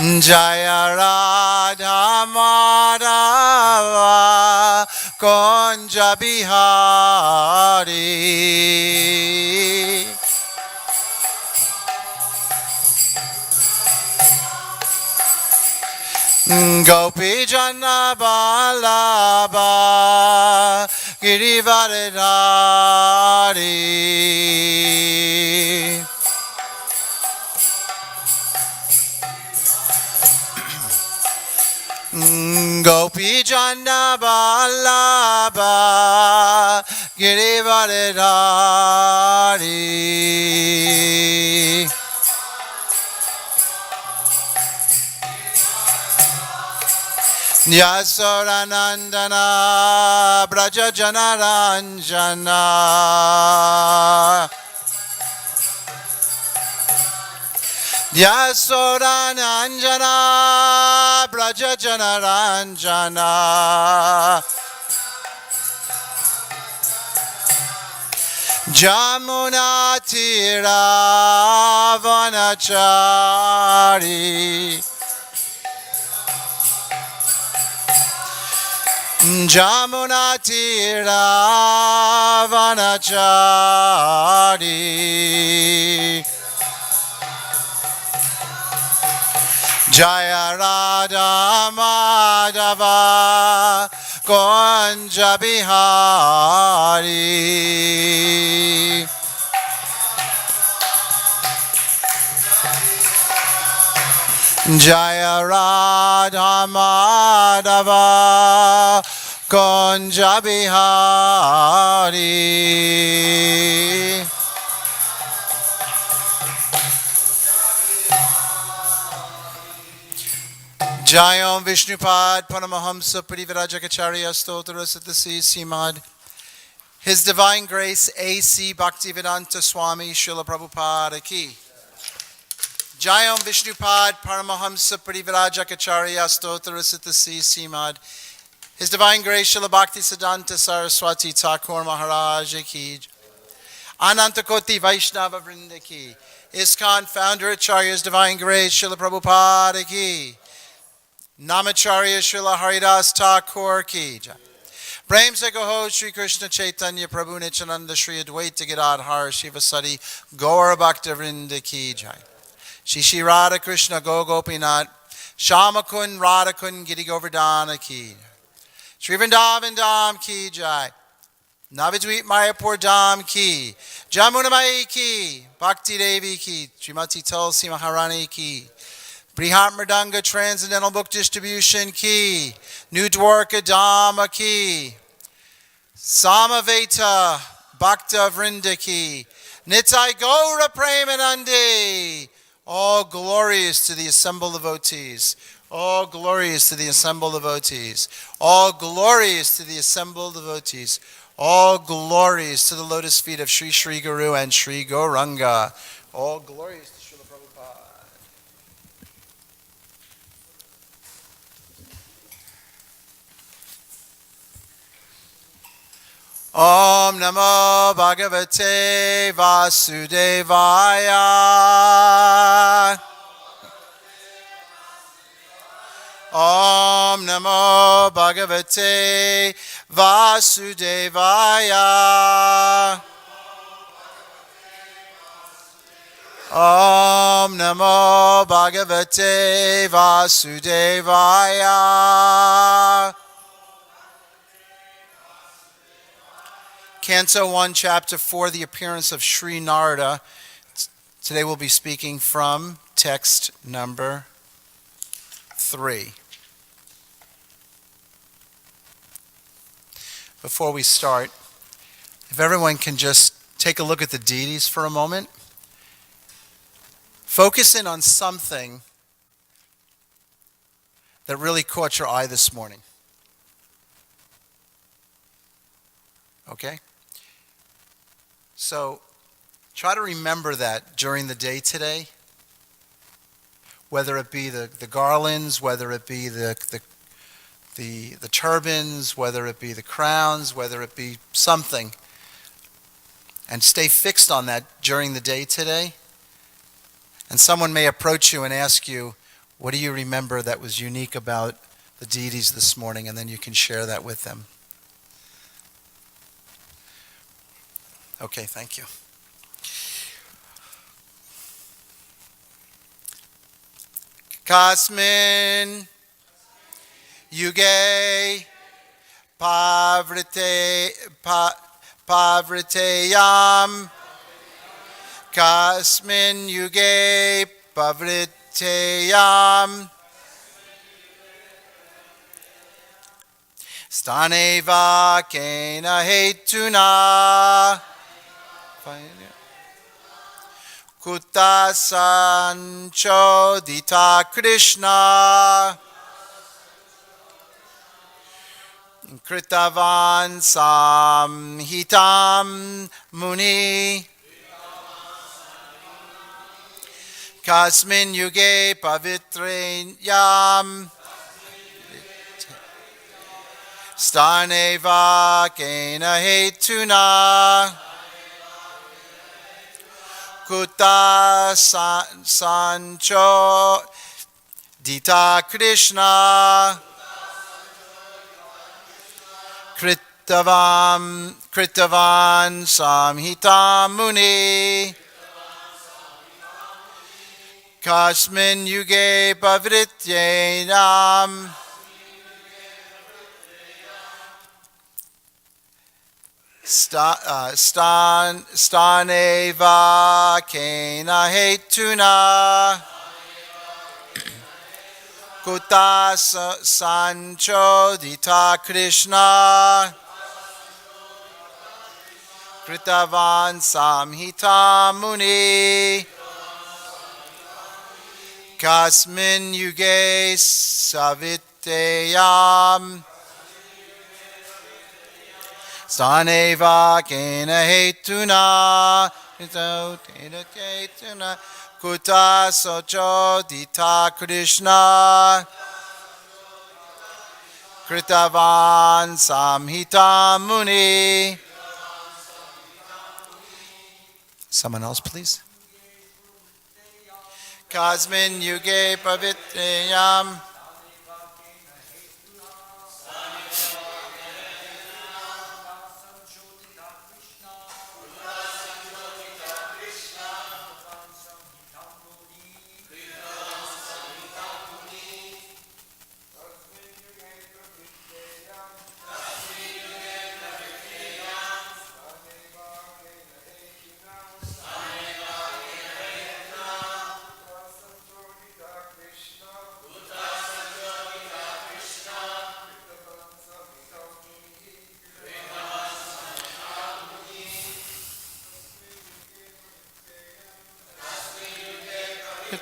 Jaya Radha Madhava Kunja Bihari. Gopi Jana Balaba Girivardhari. Gopi Jana Balaba Girivardhari. Yasoranandana Braja Janaranjana. Yasoranandana Braja Janaranjana. Jamuna Tira Vanachari. Jamuna Tira Vanachari. Jaya Radha Madhava Kunja Bihari. Jaya Radha Madhava Kunja Bihari. Jayam Vishnupad Paramahamsa Parivirajakacharya Stotra Siddhasi Simad. His Divine Grace A.C. Bhaktivedanta Swami Srila Prabhupada Ki. Jayam Vishnupad Paramahamsa Parivirajakacharya Stotra Siddhasi Simad. His Divine Grace Srila Bhaktisiddhanta Saraswati Thakur Maharaj Ki. Anantakoti Vaishnava Vrinda Ki. ISKCON Founder Acharya's Divine Grace Srila Prabhupada Ki. Namacharya Srila Haridas Thakur Ki. Prem se Goho Shri Krishna Chaitanya Prabhu Nityananda Shri Advaita Gadadhar Shivasati Gaura Bhakta Vrinda Ki Jai. Shri Shri Radha Krishna Go Gopinath Shamakun Radhakun Giri Govardhana Ki. Shri Vrindavan Dham Ki Jai. Navadvip Mayapur Dham Ki. Jamuna Mai Ki. Bhakti Devi Ki. Srimati Tulsi Maharani Ki. Brihat Mridanga Transcendental Book Distribution Ki. New Dwarka Dhamma Ki. Samaveta Bhakta Vrinda Ki. Nitai Gaura Premanandi. All glories to the assembled devotees. All glories to the assembled devotees. All glories to the assembled devotees. All glories to the lotus feet of Sri Sri Guru and Sri Gauranga. All glories to Srila Prabhupada. Om Namo Bhagavate Vasudevaya. Om Namo Bhagavate Vasudevaya. Om Namo Bhagavate Vasudevaya. Canto 1, Chapter 4, The Appearance of Sri Narada. Today we'll be speaking from text number 3. Before we start, if everyone can just take a look at the deities for a moment. Focus in on something that really caught your eye this morning. Okay? So try to remember that during the day today, whether it be the garlands, whether it be the turbans, whether it be the crowns, whether it be something, and stay fixed on that during the day today. And someone may approach you and ask you, What do you remember that was unique about the deities this morning? And then you can share that with them. Okay, thank you. Kasmin Yuge Pavriteyam Kasmin Yuge Pavriteyam Staneva Kena Hetuna Kutasancho Dita Krishna Kritavan Samhitam Muni Kasmin Yuge Pavitreyam Staneva Kena Hetuna Kuta Sancho Dita Krishna Kritavan Samhitam Muni Kasmin Yuge Pavrityenam Staneva Kena Hetuna Kuta Sancho Dita Krishna Kritavan Samhita Muni Kasmin Yuge Saviteyam Staneva Kena Hetuna Kuta Socho Dita Krishna Kritavan Samhita Muni. Someone else, please. Kasmin Yuge Pavitreyam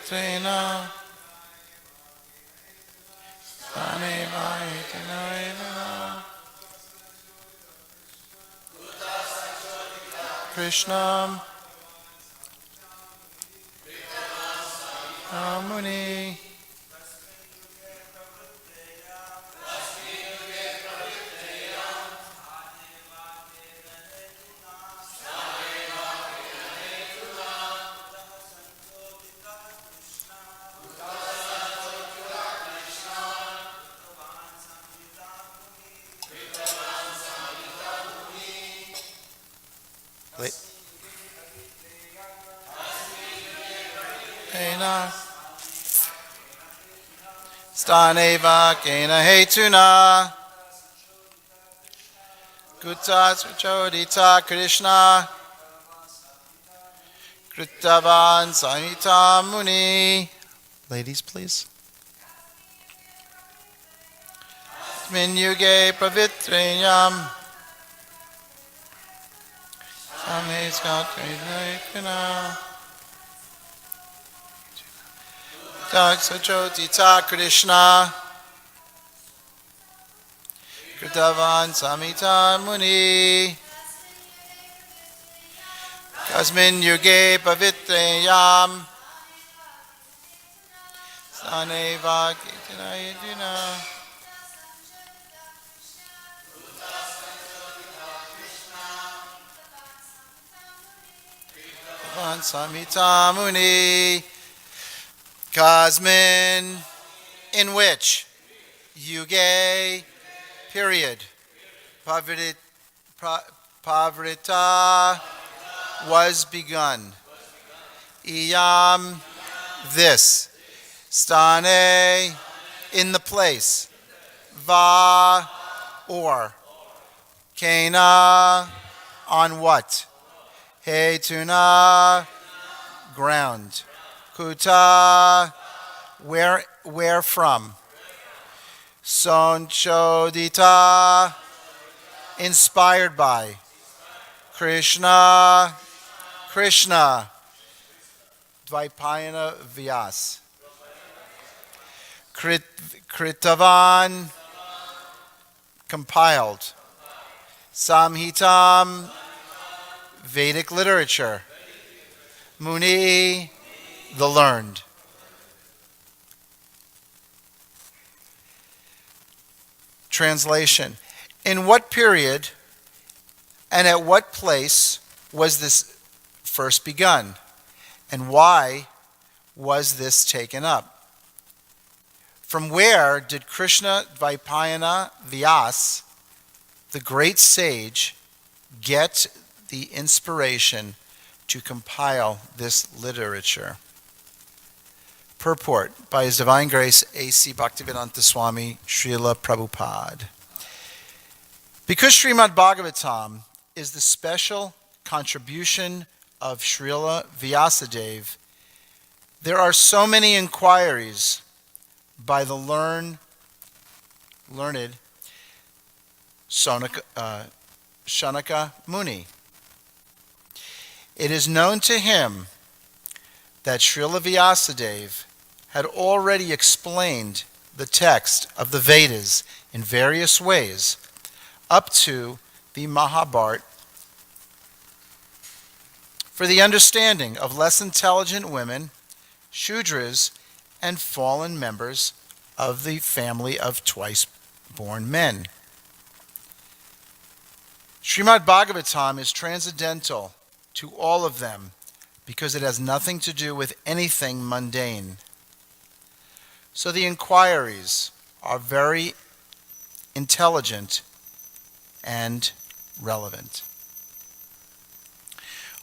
Katrina Krishna Muni Staneva Kena Hetuna Kuta Chodita Krishna Kritavan Samhita Muni. Ladies, please. Min Yuge Pavitreyam Samhes Katrina Sachodita Krishna Kritavan Samhita Muni Kasmin Yuge Pavitreyam Saneva Kitinayadina Kritavan Samhita Muni Kasmin in which yuge, period, pavrita was begun. Iyam, this. Stane, in the place. Va, or. Kena, on what? Hetuna, ground. Kuta, where from? Sonchodita, inspired by. Krishna, Dvaipayana Vyas. Kritavan, compiled. Samhitam, Vedic literature. Muni, the learned. Translation. In what period and at what place was this first begun? And why was this taken up? From where did Krishna Dvaipayana Vyas, the great sage, get the inspiration to compile this literature? Purport by His Divine Grace A.C. Bhaktivedanta Swami Srila Prabhupada. Because Srimad Bhagavatam is the special contribution of Srila Vyasadeva, there are so many inquiries by the learned Shanaka Muni. It is known to him that Srila Vyasadeva had already explained the text of the Vedas in various ways up to the Mahabharata for the understanding of less intelligent women, Shudras, and fallen members of the family of twice-born men. Srimad Bhagavatam is transcendental to all of them because it has nothing to do with anything mundane. So the inquiries are very intelligent and relevant.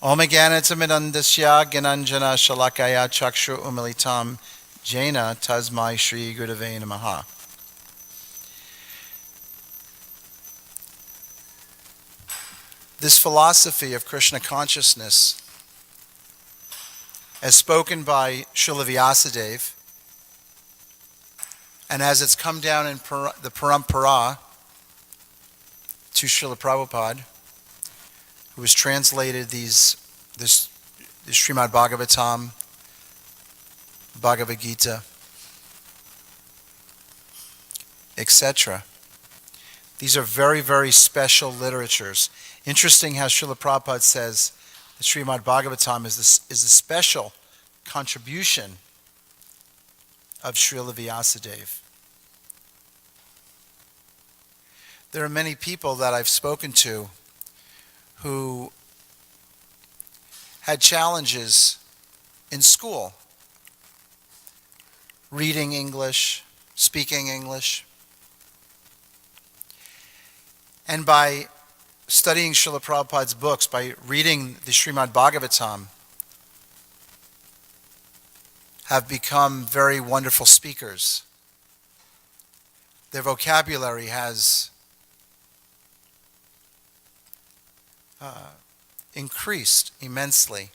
Om Gyanatsamidandasya Gyananjana Shalakaya Chakshru Umilitam Jaina Tasmai Shri Gurave Namaha. This philosophy of Krishna consciousness, as spoken by Srila Vyasadeva, and as it's come down in the Parampara to Srila Prabhupada, who has translated this Srimad Bhagavatam, Bhagavad Gita, etc. These are very, very special literatures. Interesting how Srila Prabhupada says that Srimad Bhagavatam is a special contribution of Srila Vyasadeva. There are many people that I've spoken to who had challenges in school, reading English, speaking English. And by studying Srila Prabhupada's books, by reading the Srimad Bhagavatam, have become very wonderful speakers. Their vocabulary has increased immensely.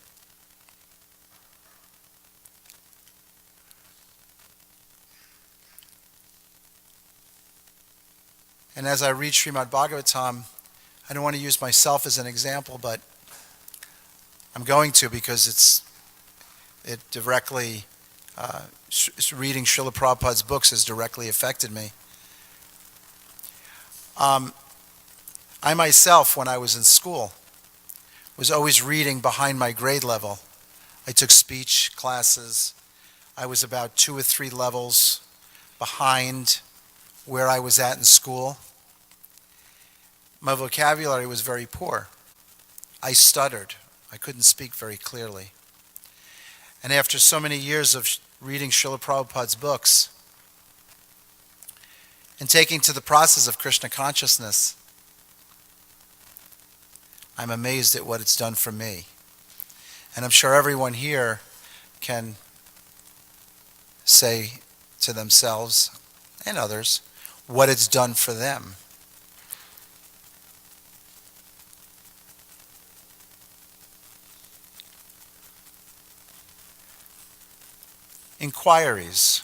And as I read Srimad Bhagavatam, I don't want to use myself as an example, but I'm going to because it directly, reading Srila Prabhupada's books has directly affected me. I myself, when I was in school, was always reading behind my grade level. I took speech classes. I was about 2 or 3 levels behind where I was at in school. My vocabulary was very poor. I stuttered. I couldn't speak very clearly. And after so many years of reading Srila Prabhupada's books, and taking to the process of Krishna consciousness, I'm amazed at what it's done for me. And I'm sure everyone here can say to themselves and others what it's done for them. Inquiries.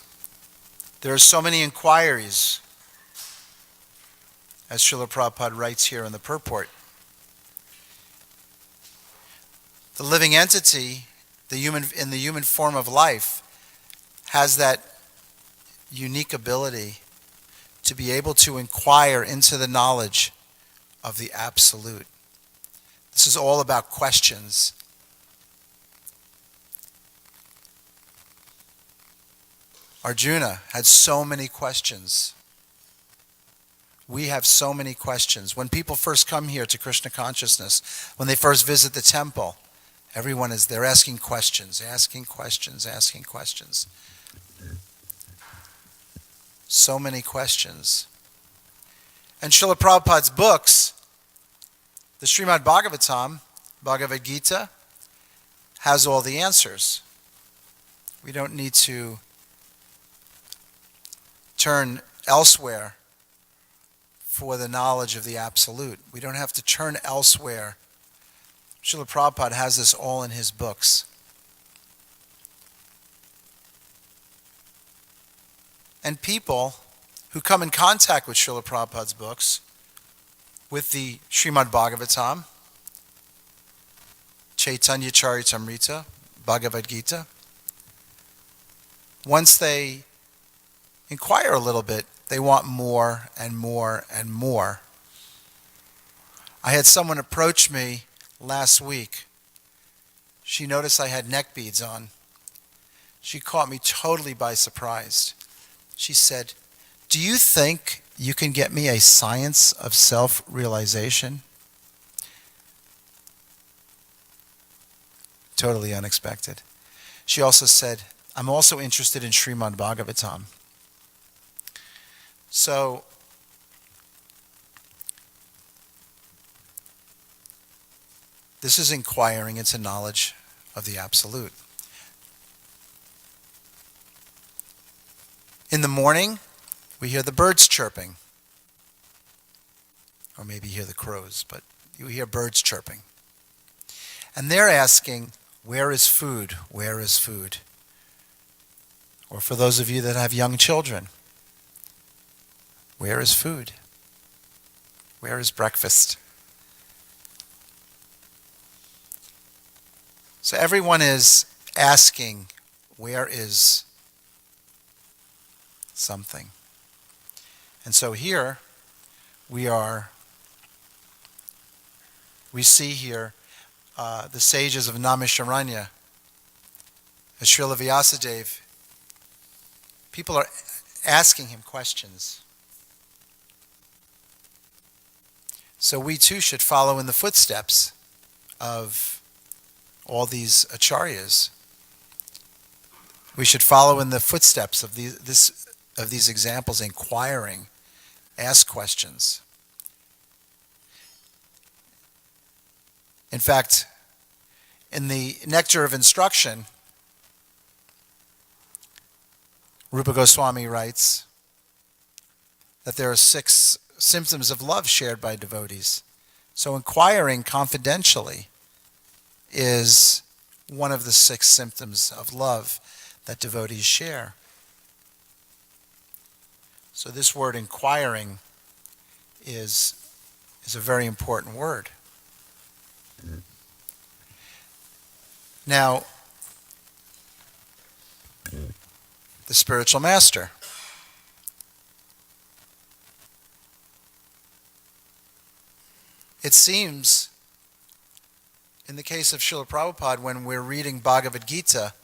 There are so many inquiries, as Srila Prabhupada writes here in the purport. The living entity, in the human form of life, has that unique ability to be able to inquire into the knowledge of the Absolute. This is all about questions. Arjuna had so many questions. We have so many questions. When people first come here to Krishna consciousness, when they first visit the temple, everyone is there asking questions, asking questions, asking questions. So many questions. And Srila Prabhupada's books, the Srimad Bhagavatam, Bhagavad Gita, has all the answers. We don't need to turn elsewhere for the knowledge of the Absolute. We don't have to turn elsewhere. Srila Prabhupada has this all in his books. And people who come in contact with Srila Prabhupada's books, with the Srimad Bhagavatam, Chaitanya Charitamrita, Bhagavad Gita, once they inquire a little bit, they want more and more and more. I had someone approach me last week. She noticed I had neck beads on. She caught me totally by surprise. She said, "Do you think you can get me a science of self-realization?" Totally unexpected. She also said, "I'm also interested in Srimad Bhagavatam." So, this is inquiring into knowledge of the Absolute. In the morning, we hear the birds chirping. Or maybe you hear the crows, but you hear birds chirping. And they're asking, where is food? Where is food? Or for those of you that have young children, where is food? Where is breakfast? So everyone is asking, where is something? And so here we see here the sages of Naimisharanya, as Srila Vyasadeva. People are asking him questions. So we too should follow in the footsteps of all these acharyas. We should follow in the footsteps of these examples, inquiring, ask questions. In fact, in the Nectar of Instruction, Rupa Goswami writes that there are 6 symptoms of love shared by devotees. So inquiring confidentially is one of the 6 symptoms of love that devotees share. So this word inquiring is a very important word. Now, the spiritual master. It seems, in the case of Srila Prabhupada, when we're reading Bhagavad Gita,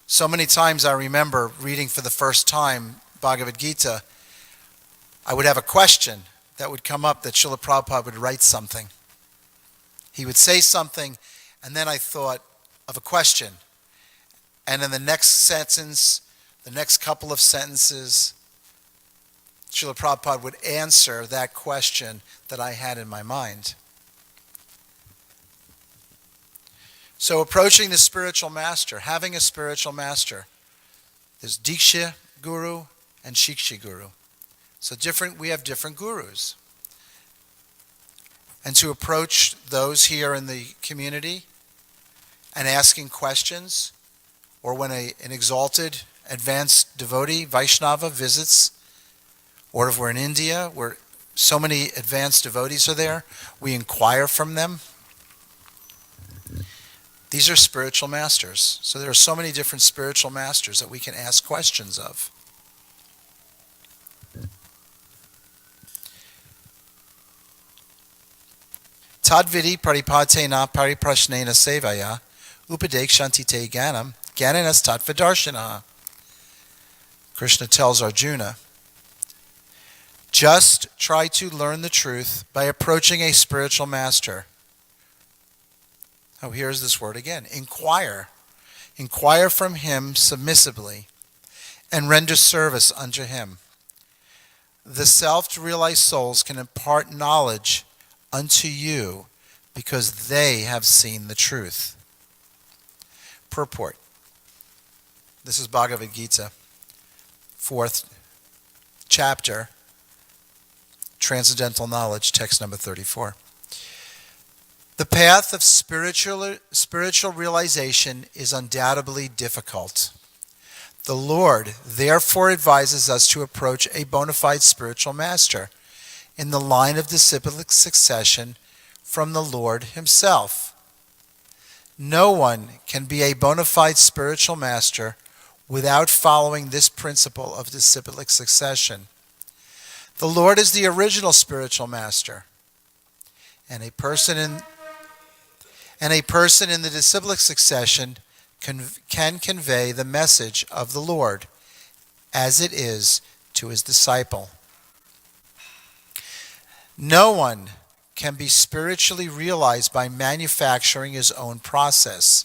so many times I remember reading for the first time Bhagavad Gita, I would have a question that would come up that Srila Prabhupada would write something. He would say something, and then I thought of a question. And in the next sentence, the next couple of sentences, Srila Prabhupada would answer that question that I had in my mind. So approaching the spiritual master, having a spiritual master, there's Diksha Guru and Shiksha Guru. So we have different gurus. And to approach those here in the community and asking questions, or when an exalted, advanced devotee, Vaishnava, visits, or if we're in India, where so many advanced devotees are there, we inquire from them. These are spiritual masters. So there are so many different spiritual masters that we can ask questions of. Tadvidi paripatena pariprashnena sevaya upadekshanti te ganam gananas tattvadarshana. Krishna tells Arjuna, just try to learn the truth by approaching a spiritual master. Oh, here's this word again. Inquire. Inquire from him submissively and render service unto him. The self-realized souls can impart knowledge unto you because they have seen the truth. Purport. This is Bhagavad Gita, 4th chapter, Transcendental Knowledge, text number 34. The path of spiritual realization is undoubtedly difficult. The Lord therefore advises us to approach a bona fide spiritual master in the line of disciplic succession from the Lord himself. No one can be a bona fide spiritual master without following this principle of disciplic succession. The Lord is the original spiritual master, and a person in the disciplic succession can convey the message of the Lord as it is to his disciple. No one can be spiritually realized by manufacturing his own process,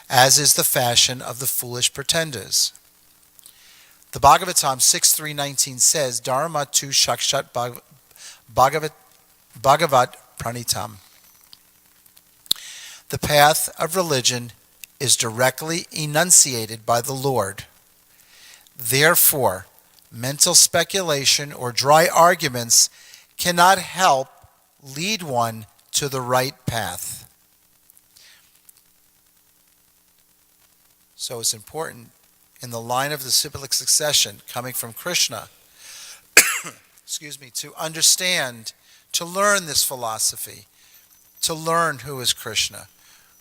as is the fashion of the foolish pretenders. The Bhagavatam 6.3.19 says, Dharma tu shakshat bhagavat pranitam. The path of religion is directly enunciated by the Lord. Therefore, mental speculation or dry arguments cannot help lead one to the right path. So it's important in the line of disciplic succession coming from Krishna, to understand, to learn this philosophy, to learn who is Krishna,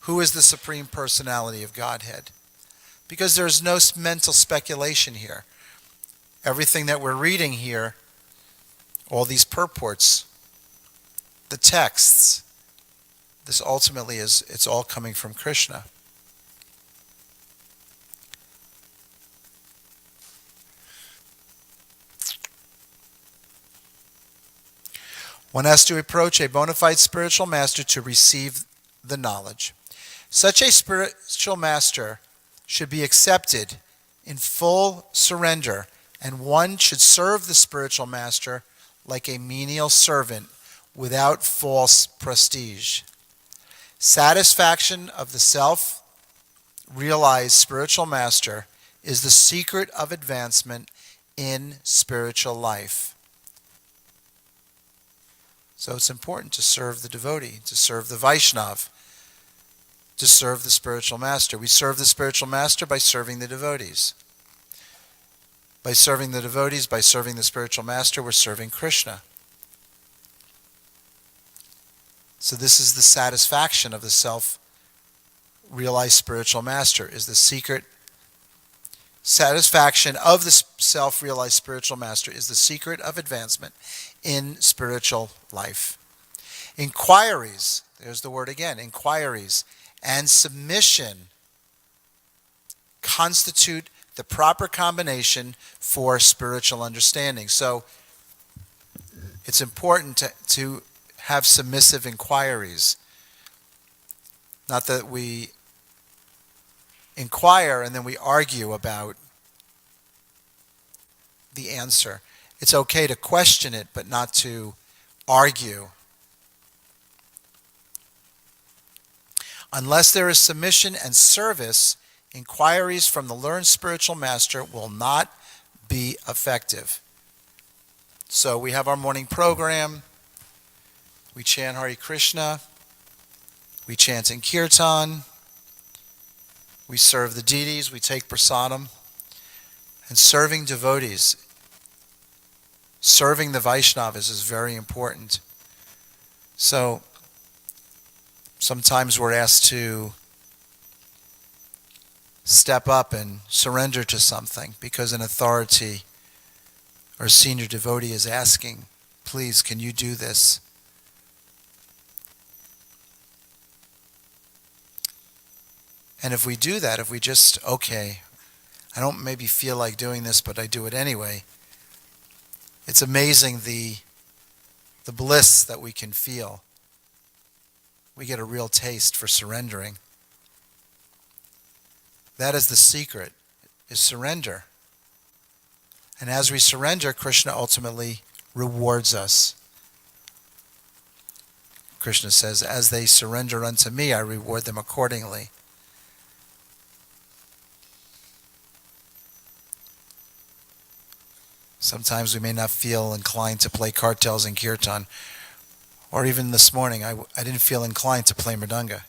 who is the Supreme Personality of Godhead. Because there's no mental speculation here. Everything that we're reading here, all these purports, the texts, this ultimately it's all coming from Krishna. One has to approach a bona fide spiritual master to receive the knowledge. Such a spiritual master should be accepted in full surrender, and one should serve the spiritual master like a menial servant without false prestige. Satisfaction of the self-realized spiritual master is the secret of advancement in spiritual life. So it's important to serve the devotee, to serve the Vaishnav, to serve the spiritual master. We serve the spiritual master by serving the devotees. By serving the devotees, by serving the spiritual master, we're serving Krishna. So this is the satisfaction of the self-realized spiritual master, is the secret. Satisfaction of the self-realized spiritual master is the secret of advancement in spiritual life. Inquiries, there's the word again, inquiries, and submission constitute the proper combination for spiritual understanding. So it's important to have submissive inquiries. Not that we inquire and then we argue about the answer. It's okay to question it, but not to argue. Unless there is submission and service, inquiries from the learned spiritual master will not be effective. So we have our morning program. We chant Hare Krishna. We chant in Kirtan. We serve the deities. We take prasadam. And serving devotees, serving the Vaishnavas is very important. So sometimes we're asked to step up and surrender to something because an authority or a senior devotee is asking, please, can you do this? And if we do that, if we just, okay, I don't maybe feel like doing this, but I do it anyway, it's amazing the bliss that we can feel. We get a real taste for surrendering. That is the secret, is surrender. And as we surrender, Krishna ultimately rewards us. Krishna says, as they surrender unto me, I reward them accordingly. Sometimes we may not feel inclined to play cartels in kirtan. Or even this morning, I didn't feel inclined to play mridanga.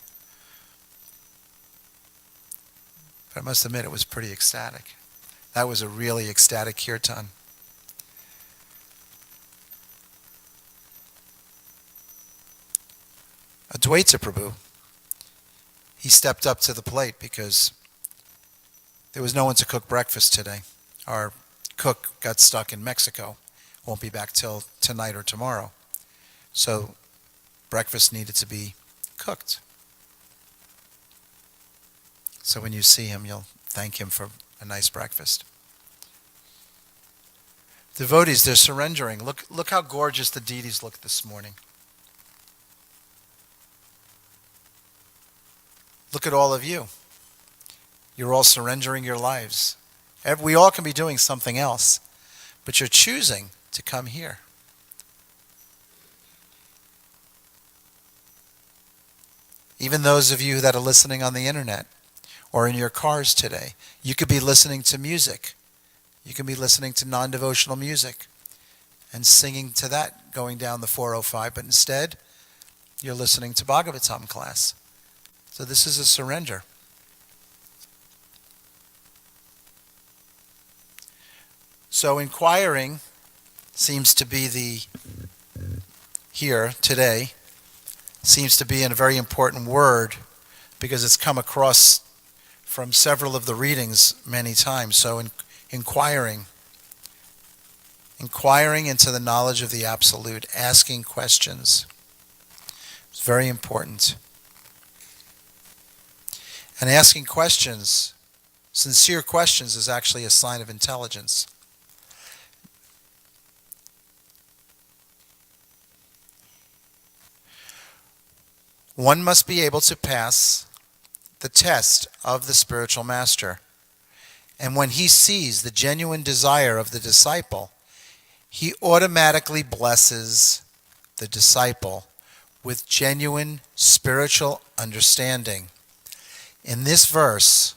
But I must admit, it was pretty ecstatic. That was a really ecstatic kirtan. Advaita Prabhu, he stepped up to the plate because there was no one to cook breakfast today. Our cook got stuck in Mexico. Won't be back till tonight or tomorrow. So breakfast needed to be cooked. So when you see him, you'll thank him for a nice breakfast. Devotees, they're surrendering. Look how gorgeous the deities look this morning. Look at all of you. You're all surrendering your lives. We all can be doing something else, but you're choosing to come here. Even those of you that are listening on the internet or in your cars today, you could be listening to music. You can be listening to non-devotional music and singing to that going down the 405, but instead, you're listening to Bhagavatam class. So this is a surrender. So inquiring seems to be here today, seems to be a very important word because it's come across from several of the readings many times. So inquiring into the knowledge of the Absolute, asking questions. It's very important. And asking questions, sincere questions, is actually a sign of intelligence. One must be able to pass the test of the spiritual master. And when he sees the genuine desire of the disciple, he automatically blesses the disciple with genuine spiritual understanding. In this verse,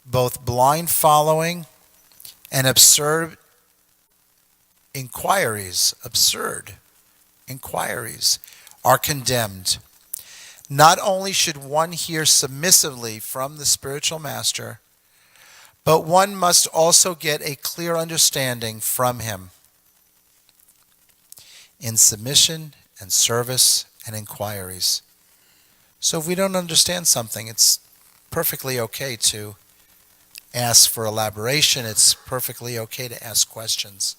both blind following and absurd inquiries are condemned. Not only should one hear submissively from the spiritual master, but one must also get a clear understanding from him in submission and service and inquiries. So if we don't understand something, it's perfectly okay to ask for elaboration. It's perfectly okay to ask questions.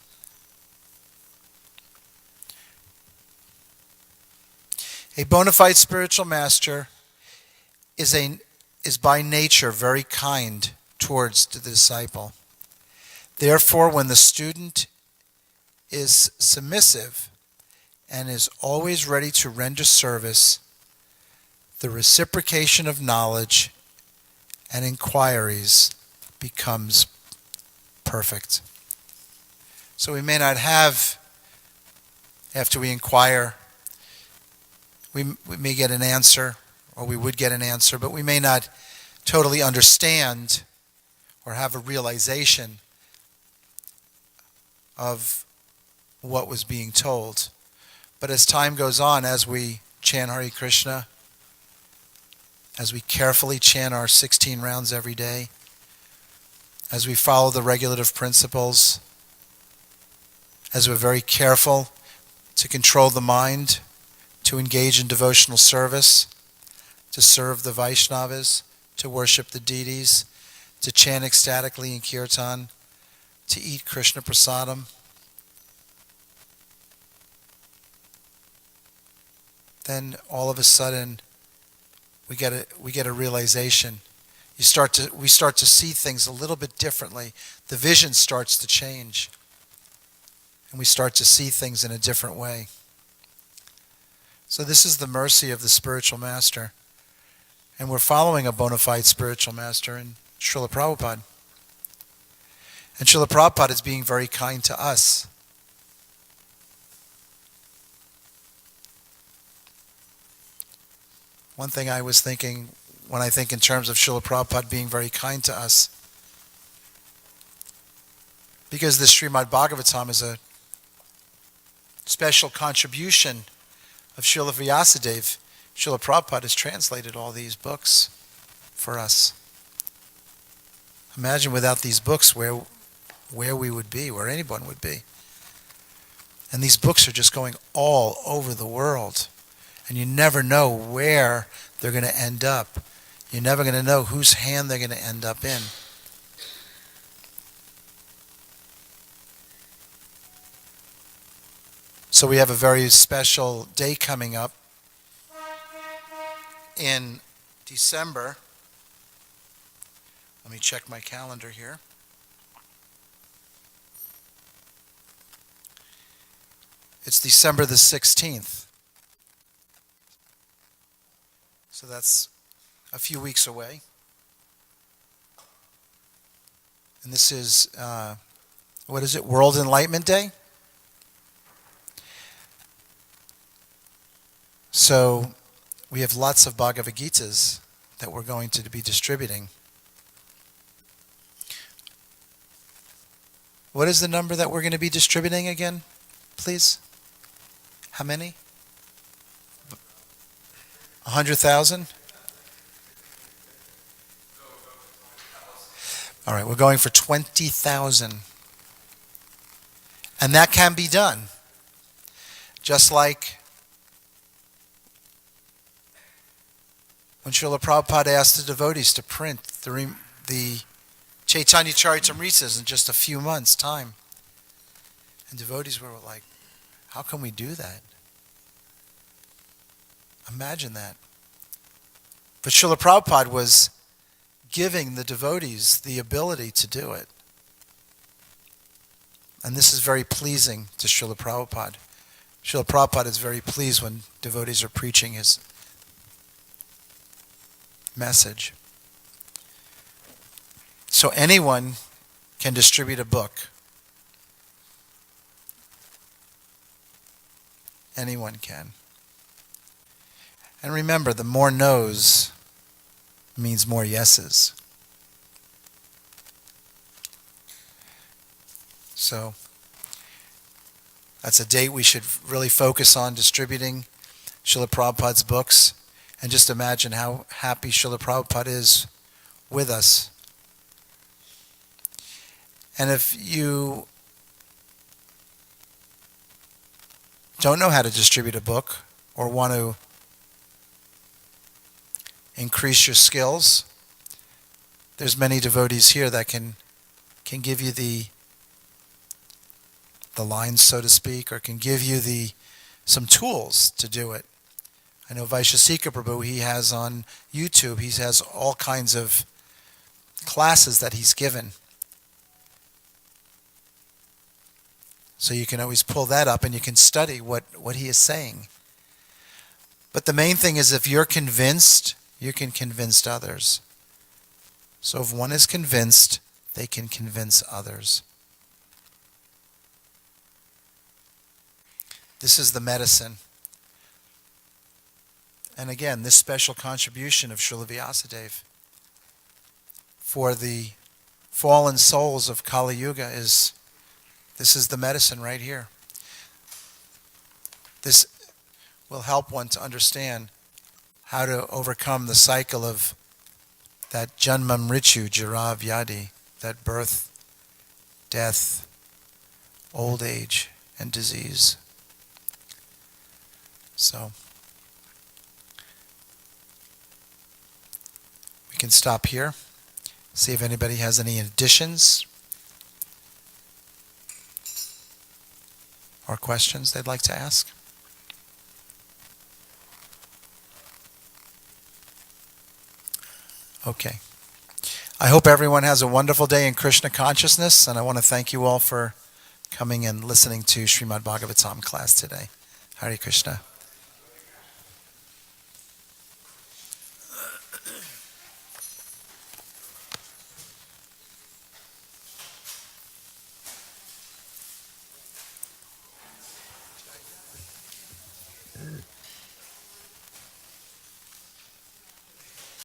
A bona fide spiritual master is by nature very kind towards the disciple. Therefore, when the student is submissive and is always ready to render service, the reciprocation of knowledge and inquiries becomes perfect. So we may not have, after we inquire, we may get an answer, or we would get an answer, but we may not totally understand or have a realization of what was being told. But as time goes on, as we chant Hare Krishna, as we carefully chant our 16 rounds every day, as we follow the regulative principles, as we're very careful to control the mind, to engage in devotional service, to serve the Vaishnavas, to worship the deities, to chant ecstatically in kirtan, to eat Krishna prasadam, then all of a sudden we get a realization. We start to see things a little bit differently. The vision starts to change, and we start to see things in a different way. So this is the mercy of the spiritual master, and we're following a bona fide spiritual master in Srila Prabhupada. And Srila Prabhupada is being very kind to us. One thing I was thinking when I think in terms of Srila Prabhupada being very kind to us, because the Srimad Bhagavatam is a special contribution of Srila Vyasadeva, Srila Prabhupada has translated all these books for us. Imagine without these books where we would be, where anyone would be. And these books are just going all over the world. And you never know where they're going to end up. You're never going to know whose hand they're going to end up in. So we have a very special day coming up in December. Let me check my calendar here. It's December the 16th. So that's a few weeks away. And this is, what is it, World Enlightenment Day? So we have lots of Bhagavad Gitas that we're going to be distributing. What is the number that we're going to be distributing again, please? How many? 100,000? All right, we're going for 20,000. And that can be done. Just like when Srila Prabhupada asked the devotees to print the Chaitanya Charitamritas in just a few months' time. And devotees were like, how can we do that? Imagine that. But Srila Prabhupada was giving the devotees the ability to do it. And this is very pleasing to Srila Prabhupada. Srila Prabhupada is very pleased when devotees are preaching his message. So anyone can distribute a book. Anyone can. And remember, the more no's means more yeses. So that's a date we should really focus on distributing Srila Prabhupada's books. And just imagine how happy Srila Prabhupada is with us. And if you don't know how to distribute a book or want to increase your skills, there's many devotees here that can give you the lines, so to speak, or can give you some tools to do it. I know Vaishasika Prabhu, he has on YouTube, he has all kinds of classes that he's given. So you can always pull that up and you can study what he is saying. But the main thing is if you're convinced, you can convince others. So if one is convinced, they can convince others. This is the medicine. And again, this special contribution of Srila Vyasadeva for the fallen souls of Kali Yuga this is the medicine right here. This will help one to understand how to overcome the cycle of that Janma Mrityu Jara Vyadi, that birth, death, old age, and disease. So, we can stop here, see if anybody has any additions or questions they'd like to ask. Okay. I hope everyone has a wonderful day in Krishna consciousness, and I want to thank you all for coming and listening to Srimad Bhagavatam class today. Hare Krishna.